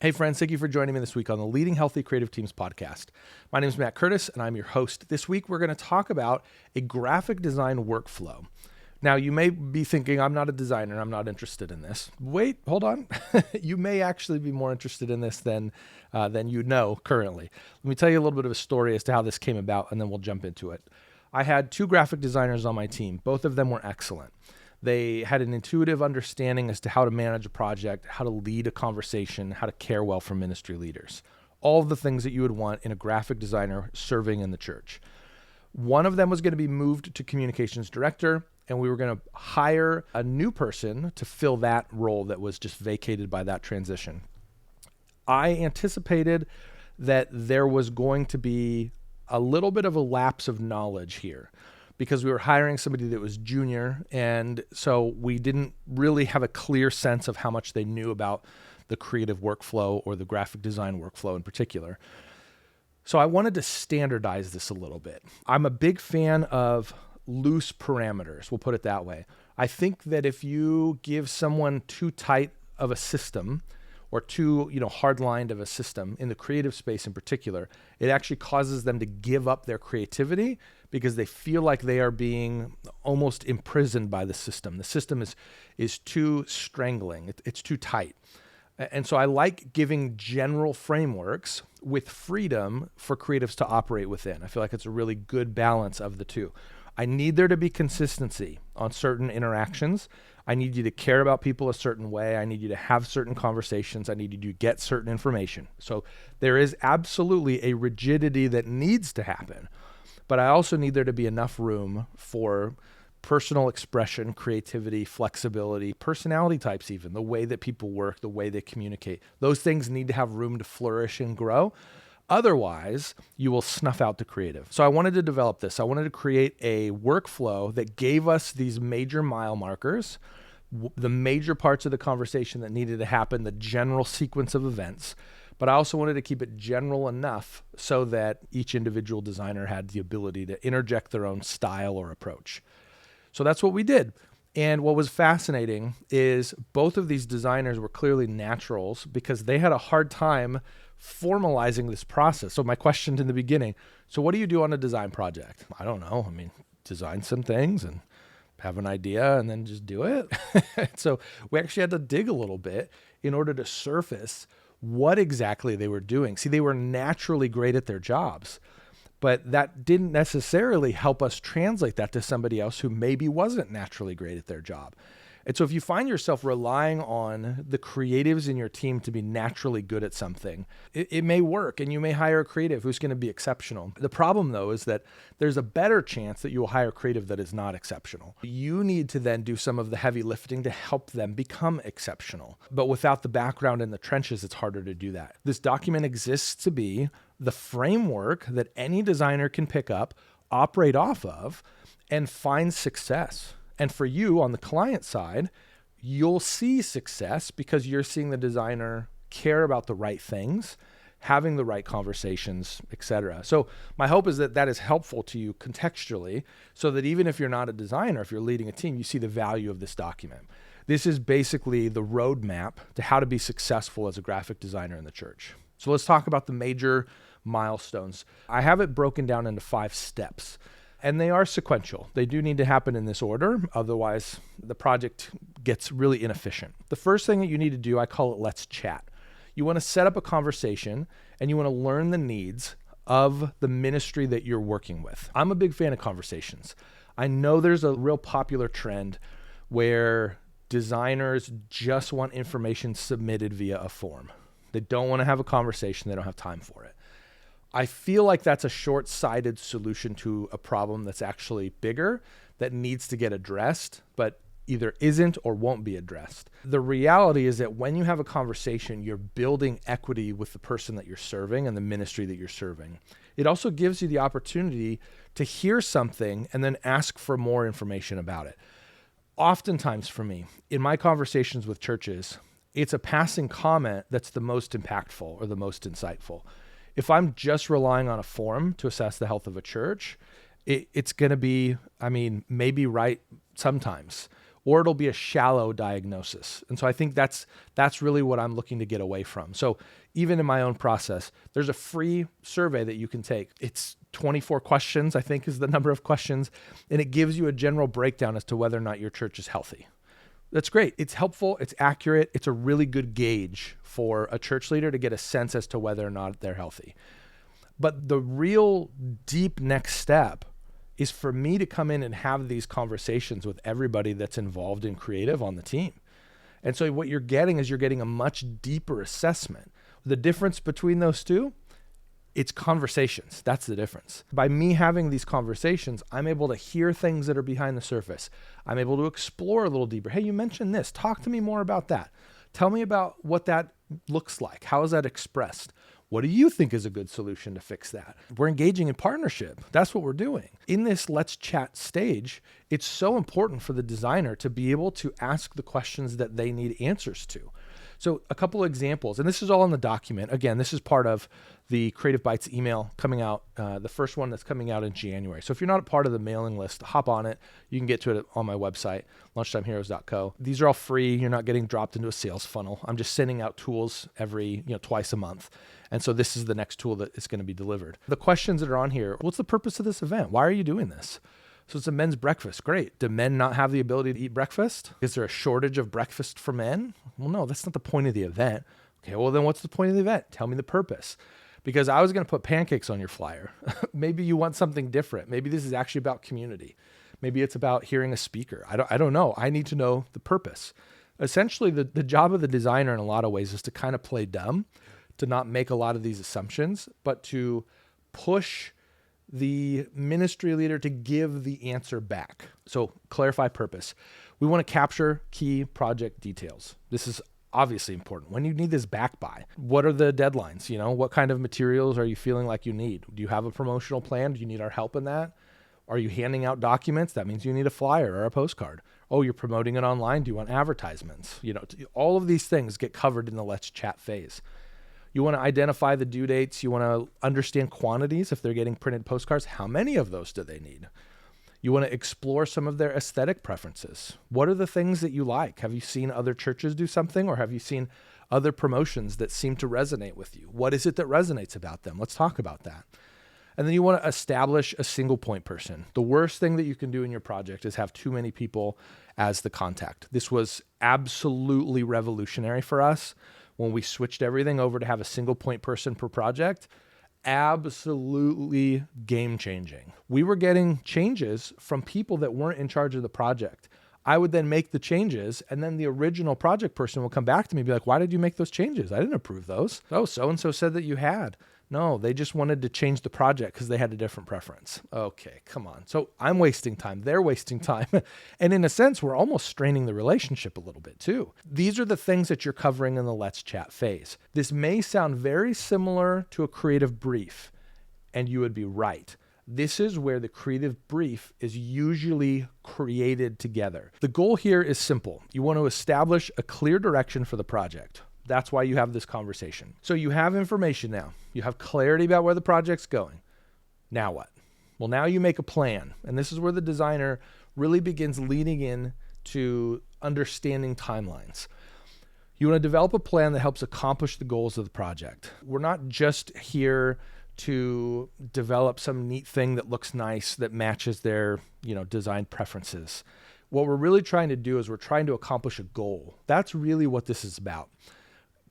Hey friends, thank you for joining me this week on the Leading Healthy Creative Teams podcast. My name is Matt Curtis and I'm your host. This week we're going to talk about a graphic design workflow. Now you may be thinking, I'm not a designer, I'm not interested in this. Wait, hold on. You may actually be more interested in this than you know currently. Let me tell you a little bit of a story as to how this came about and then we'll jump into it. I had two graphic designers on my team. Both of them were excellent. They had an intuitive understanding as to how to manage a project, how to lead a conversation, how to care well for ministry leaders. All of the things that you would want in a graphic designer serving in the church. One of them was going to be moved to communications director, and we were going to hire a new person to fill that role that was just vacated by that transition. I anticipated that there was going to be a little bit of a lapse of knowledge here, because we were hiring somebody that was junior, and so we didn't really have a clear sense of how much they knew about the creative workflow or the graphic design workflow in particular. So I wanted to standardize this a little bit. I'm a big fan of loose parameters, we'll put it that way. I think that if you give someone too tight of a system or too hard-lined of a system in the creative space in particular, it actually causes them to give up their creativity because they feel like they are being almost imprisoned by the system. The system is too strangling, it's too tight. And so I like giving general frameworks with freedom for creatives to operate within. I feel like it's a really good balance of the two. I need there to be consistency on certain interactions. I need you to care about people a certain way. I need you to have certain conversations. I need you to get certain information. So there is absolutely a rigidity that needs to happen, but I also need there to be enough room for personal expression, creativity, flexibility, personality types even, the way that people work, the way they communicate. Those things need to have room to flourish and grow. Otherwise, you will snuff out the creative. So I wanted to develop this. I wanted to create a workflow that gave us these major mile markers, the major parts of the conversation that needed to happen, the general sequence of events. But I also wanted to keep it general enough so that each individual designer had the ability to interject their own style or approach. So that's what we did. And what was fascinating is both of these designers were clearly naturals because they had a hard time formalizing this process. So my question in the beginning, so what do you do on a design project? I don't know. Design some things and have an idea and then just do it. So we actually had to dig a little bit in order to surface what exactly they were doing. See, they were naturally great at their jobs, but that didn't necessarily help us translate that to somebody else who maybe wasn't naturally great at their job. And so if you find yourself relying on the creatives in your team to be naturally good at something, it may work and you may hire a creative who's going to be exceptional. The problem though is that there's a better chance that you will hire a creative that is not exceptional. You need to then do some of the heavy lifting to help them become exceptional. But without the background in the trenches, it's harder to do that. This document exists to be the framework that any designer can pick up, operate off of, and find success. And for you on the client side, you'll see success because you're seeing the designer care about the right things, having the right conversations, etc. So my hope is that that is helpful to you contextually so that even if you're not a designer, if you're leading a team, you see the value of this document. This is basically the roadmap to how to be successful as a graphic designer in the church. So let's talk about the major milestones. I have it broken down into 5 steps. And they are sequential. They do need to happen in this order. Otherwise, the project gets really inefficient. The first thing that you need to do, I call it let's chat. You want to set up a conversation and you want to learn the needs of the ministry that you're working with. I'm a big fan of conversations. I know there's a real popular trend where designers just want information submitted via a form. They don't want to have a conversation. They don't have time for it. I feel like that's a short-sighted solution to a problem that's actually bigger, that needs to get addressed, but either isn't or won't be addressed. The reality is that when you have a conversation, you're building equity with the person that you're serving and the ministry that you're serving. It also gives you the opportunity to hear something and then ask for more information about it. Oftentimes for me, in my conversations with churches, it's a passing comment that's the most impactful or the most insightful. If I'm just relying on a form to assess the health of a church, it's going to be, maybe right sometimes, or it'll be a shallow diagnosis. And so I think that's really what I'm looking to get away from. So even in my own process, there's a free survey that you can take. It's 24 questions, I think is the number of questions, and it gives you a general breakdown as to whether or not your church is healthy. That's great. It's helpful. It's accurate. It's a really good gauge for a church leader to get a sense as to whether or not they're healthy. But the real deep next step is for me to come in and have these conversations with everybody that's involved in creative on the team. And so what you're getting is you're getting a much deeper assessment. The difference between those two, it's conversations. That's the difference. By me having these conversations, I'm able to hear things that are behind the surface. I'm able to explore a little deeper. Hey, you mentioned this. Talk to me more about that. Tell me about what that looks like. How is that expressed? What do you think is a good solution to fix that? We're engaging in partnership. That's what we're doing. In this Let's Chat stage, it's so important for the designer to be able to ask the questions that they need answers to. So a couple of examples, and this is all in the document. Again, this is part of the Creative Bites email coming out, the first one that's coming out in January. So if you're not a part of the mailing list, hop on it. You can get to it on my website, lunchtimeheroes.co. These are all free. You're not getting dropped into a sales funnel. I'm just sending out tools twice a month. And so this is the next tool that is going to be delivered. The questions that are on here, what's the purpose of this event? Why are you doing this? So it's a men's breakfast. Great. Do men not have the ability to eat breakfast? Is there a shortage of breakfast for men? Well, no, that's not the point of the event. Okay, well then what's the point of the event? Tell me the purpose. Because I was going to put pancakes on your flyer. Maybe you want something different. Maybe this is actually about community. Maybe it's about hearing a speaker. I don't know. I need to know the purpose. Essentially, the job of the designer in a lot of ways is to kind of play dumb, to not make a lot of these assumptions, but to push the ministry leader to give the answer back. So clarify purpose. We want to capture key project details. This is obviously important. When you need this back by, what are the deadlines? What kind of materials are you feeling like you need? Do you have a promotional plan? Do you need our help in that? Are you handing out documents? That means you need a flyer or a postcard. Oh, you're promoting it online. Do you want advertisements? All of these things get covered in the Let's Chat phase. You want to identify the due dates. You want to understand quantities. If they're getting printed postcards, how many of those do they need? You want to explore some of their aesthetic preferences. What are the things that you like? Have you seen other churches do something, or have you seen other promotions that seem to resonate with you? What is it that resonates about them? Let's talk about that. And then you want to establish a single point person. The worst thing that you can do in your project is have too many people as the contact. This was absolutely revolutionary for us when we switched everything over to have a single point person per project. Absolutely game changing. We were getting changes from people that weren't in charge of the project. I would then make the changes, and then the original project person will come back to me and be like, why did you make those changes? I didn't approve those. Oh, so-and-so said that you had. No, they just wanted to change the project because they had a different preference. Okay, come on. So I'm wasting time. They're wasting time. And in a sense, we're almost straining the relationship a little bit too. These are the things that you're covering in the Let's Chat phase. This may sound very similar to a creative brief, and you would be right. This is where the creative brief is usually created together. The goal here is simple. You want to establish a clear direction for the project. That's why you have this conversation. So you have information now. You have clarity about where the project's going. Now what? Well, now you make a plan. And this is where the designer really begins leaning in to understanding timelines. You want to develop a plan that helps accomplish the goals of the project. We're not just here to develop some neat thing that looks nice that matches their, design preferences. What we're really trying to do is we're trying to accomplish a goal. That's really what this is about.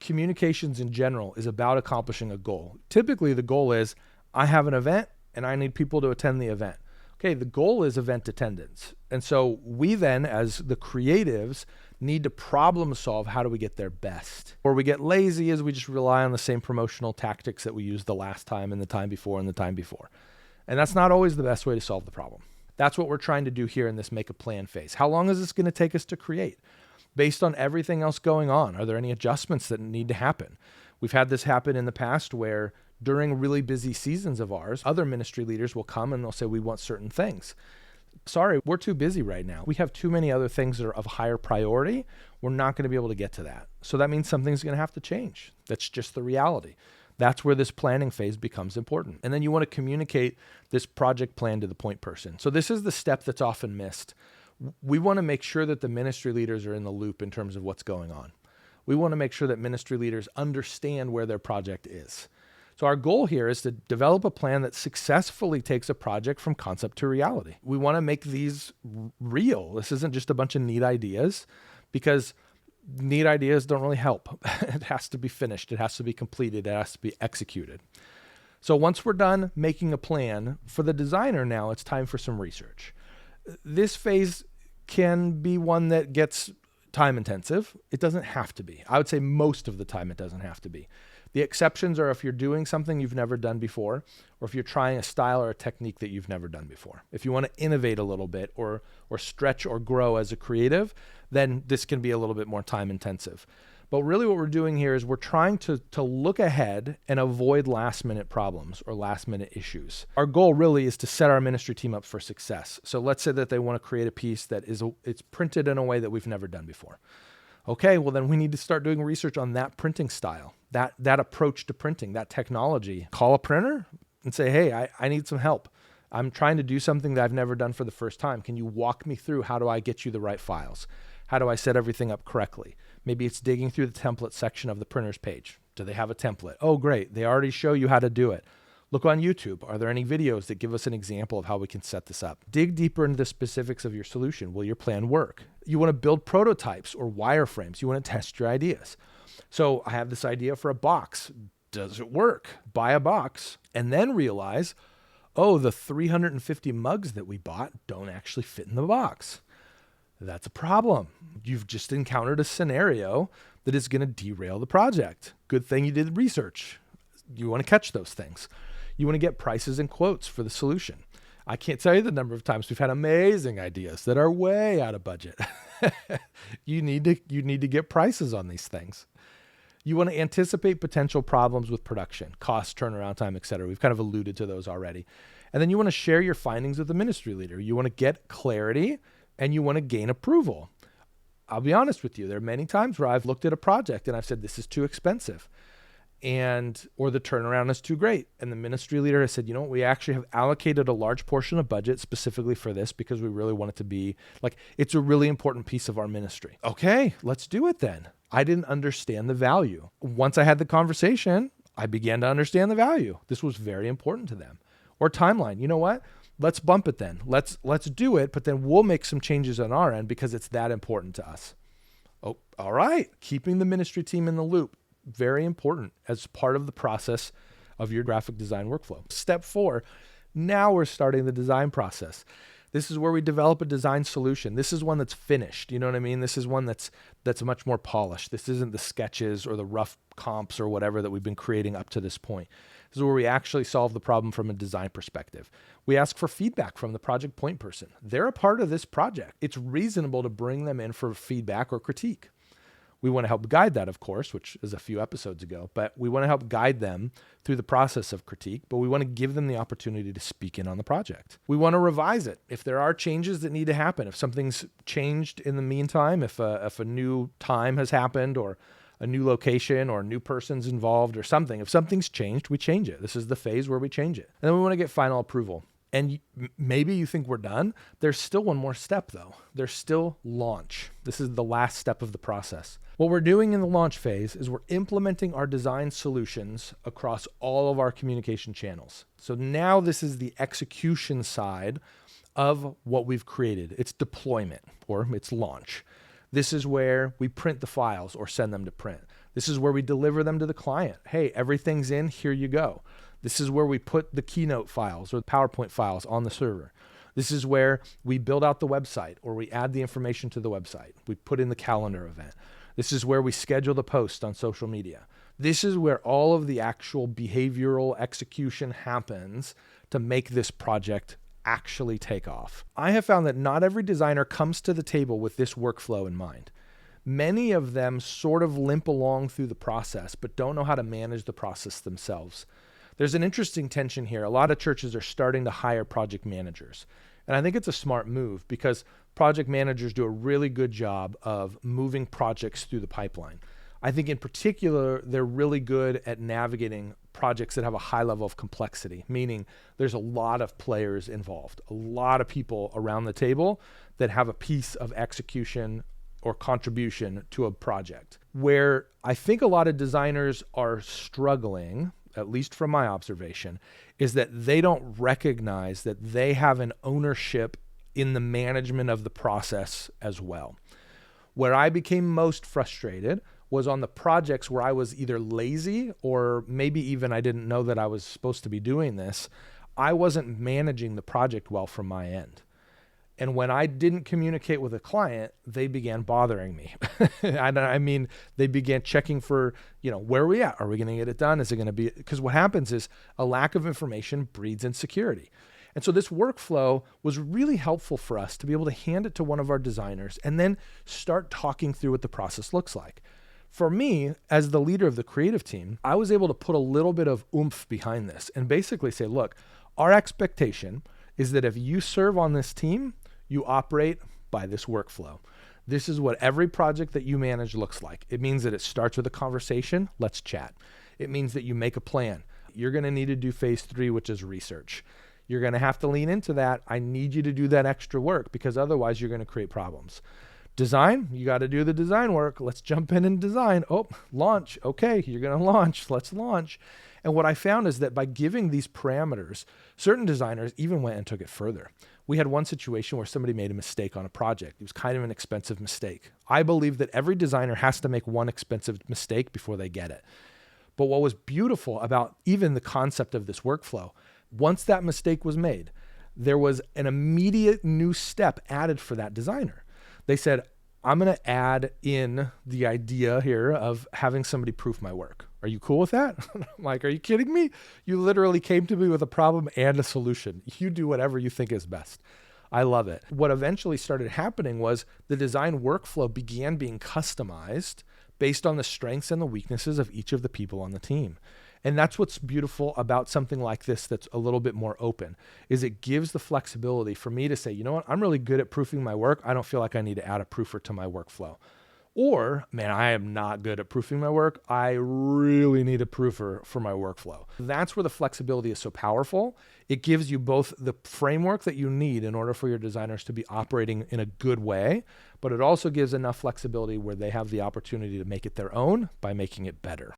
Communications in general is about accomplishing a goal. Typically, the goal is I have an event and I need people to attend the event. Okay, the goal is event attendance. And so we then, as the creatives, need to problem solve how do we get there best. Or we get lazy as we just rely on the same promotional tactics that we used the last time and the time before and the time before. And that's not always the best way to solve the problem. That's what we're trying to do here in this make a plan phase. How long is this going to take us to create? Based on everything else going on, are there any adjustments that need to happen? We've had this happen in the past where during really busy seasons of ours, other ministry leaders will come and they'll say, we want certain things. Sorry, we're too busy right now. We have too many other things that are of higher priority. We're not going to be able to get to that. So that means something's going to have to change. That's just the reality. That's where this planning phase becomes important. And then you want to communicate this project plan to the point person. So this is the step that's often missed. We want to make sure that the ministry leaders are in the loop in terms of what's going on. We want to make sure that ministry leaders understand where their project is. So our goal here is to develop a plan that successfully takes a project from concept to reality. We want to make these real. This isn't just a bunch of neat ideas, because neat ideas don't really help. It has to be finished. It has to be completed. It has to be executed. So once we're done making a plan, for the designer now, it's time for some research. This phase can be one that gets time intensive. It doesn't have to be. I would say most of the time it doesn't have to be. The exceptions are if you're doing something you've never done before, or if you're trying a style or a technique that you've never done before. If you want to innovate a little bit or stretch or grow as a creative, then this can be a little bit more time intensive. But really what we're doing here is we're trying to look ahead and avoid last minute problems or last minute issues. Our goal really is to set our ministry team up for success. So let's say that they want to create a piece that it's printed in a way that we've never done before. Okay, well then we need to start doing research on that printing style, that approach to printing, that technology. Call a printer and say, hey, I need some help. I'm trying to do something that I've never done for the first time. Can you walk me through how do I get you the right files? How do I set everything up correctly? Maybe it's digging through the template section of the printer's page. Do they have a template? Oh, great. They already show you how to do it. Look on YouTube. Are there any videos that give us an example of how we can set this up? Dig deeper into the specifics of your solution. Will your plan work? You want to build prototypes or wireframes. You want to test your ideas. So I have this idea for a box. Does it work? Buy a box and then realize, oh, the 350 mugs that we bought don't actually fit in the box. That's a problem. You've just encountered a scenario that is going to derail the project. Good thing you did research. You want to catch those things. You want to get prices and quotes for the solution. I can't tell you the number of times we've had amazing ideas that are way out of budget. You need to get prices on these things. You want to anticipate potential problems with production, cost, turnaround time, et cetera. We've kind of alluded to those already. And then you want to share your findings with the ministry leader. You want to get clarity and you want to gain approval. I'll be honest with you. There are many times where I've looked at a project and I've said, this is too expensive. Or the turnaround is too great. And the ministry leader has said, you know what, we actually have allocated a large portion of budget specifically for this because we really want it to be like, it's a really important piece of our ministry. Okay, let's do it then. I didn't understand the value. Once I had the conversation, I began to understand the value. This was very important to them. Or timeline, you know what? Let's bump it then. Let's do it, but then we'll make some changes on our end because it's that important to us. Oh, all right. Keeping the ministry team in the loop. Very important as part of the process of your graphic design workflow. Step 4, now we're starting the design process. This is where we develop a design solution. This is one that's finished. You know what I mean? This is one that's much more polished. This isn't the sketches or the rough comps or whatever that we've been creating up to this point. This is where we actually solve the problem from a design perspective. We ask for feedback from the project point person. They're a part of this project. It's reasonable to bring them in for feedback or critique. We want to help guide that, of course, which is a few episodes ago, but we want to help guide them through the process of critique, but we want to give them the opportunity to speak in on the project. We want to revise it. If there are changes that need to happen, if something's changed in the meantime, if a new time has happened or a new location or a new person's involved or something, if something's changed, we change it. This is the phase where we change it. And then we want to get final approval. And maybe you think we're done. There's still one more step though. There's still launch. This is the last step of the process. What we're doing in the launch phase is we're implementing our design solutions across all of our communication channels. So now this is the execution side of what we've created. It's deployment or it's launch. This is where we print the files or send them to print. This is where we deliver them to the client. Hey, everything's in, here you go. This is where we put the Keynote files or the PowerPoint files on the server. This is where we build out the website or we add the information to the website. We put in the calendar event. This is where we schedule the post on social media. This is where all of the actual behavioral execution happens to make this project actually take off. I have found that not every designer comes to the table with this workflow in mind. Many of them sort of limp along through the process, but don't know how to manage the process themselves. There's an interesting tension here. A lot of churches are starting to hire project managers. And I think it's a smart move because project managers do a really good job of moving projects through the pipeline. I think in particular, they're really good at navigating projects that have a high level of complexity, meaning there's a lot of players involved, a lot of people around the table that have a piece of execution or contribution to a project. Where I think a lot of designers are struggling, at least from my observation, is that they don't recognize that they have an ownership in the management of the process as well. Where I became most frustrated was on the projects where I was either lazy or maybe even I didn't know that I was supposed to be doing this. I wasn't managing the project well from my end. And when I didn't communicate with a client, they began bothering me. I mean, they began checking for, where are we at? Are we going to get it done? Is it going to be, because what happens is a lack of information breeds insecurity. And so this workflow was really helpful for us to be able to hand it to one of our designers and then start talking through what the process looks like. For me, as the leader of the creative team, I was able to put a little bit of oomph behind this and basically say, look, our expectation is that if you serve on this team, you operate by this workflow. This is what every project that you manage looks like. It means that it starts with a conversation. Let's chat. It means that you make a plan. You're going to need to do phase 3, which is research. You're going to have to lean into that. I need you to do that extra work because otherwise you're going to create problems. Design, you got to do the design work. Let's jump in and design. Oh, launch. Okay, you're going to launch. Let's launch. And what I found is that by giving these parameters, certain designers even went and took it further. We had one situation where somebody made a mistake on a project. It was kind of an expensive mistake. I believe that every designer has to make one expensive mistake before they get it. But what was beautiful about even the concept of this workflow, once that mistake was made, there was an immediate new step added for that designer. They said, I'm going to add in the idea here of having somebody proof my work. Are you cool with that? I'm like, are you kidding me? You literally came to me with a problem and a solution. You do whatever you think is best. I love it. What eventually started happening was the design workflow began being customized based on the strengths and the weaknesses of each of the people on the team. And that's what's beautiful about something like this that's a little bit more open, is it gives the flexibility for me to say, you know what, I'm really good at proofing my work. I don't feel like I need to add a proofer to my workflow. Or, man, I am not good at proofing my work. I really need a proofer for my workflow. That's where the flexibility is so powerful. It gives you both the framework that you need in order for your designers to be operating in a good way, but it also gives enough flexibility where they have the opportunity to make it their own by making it better.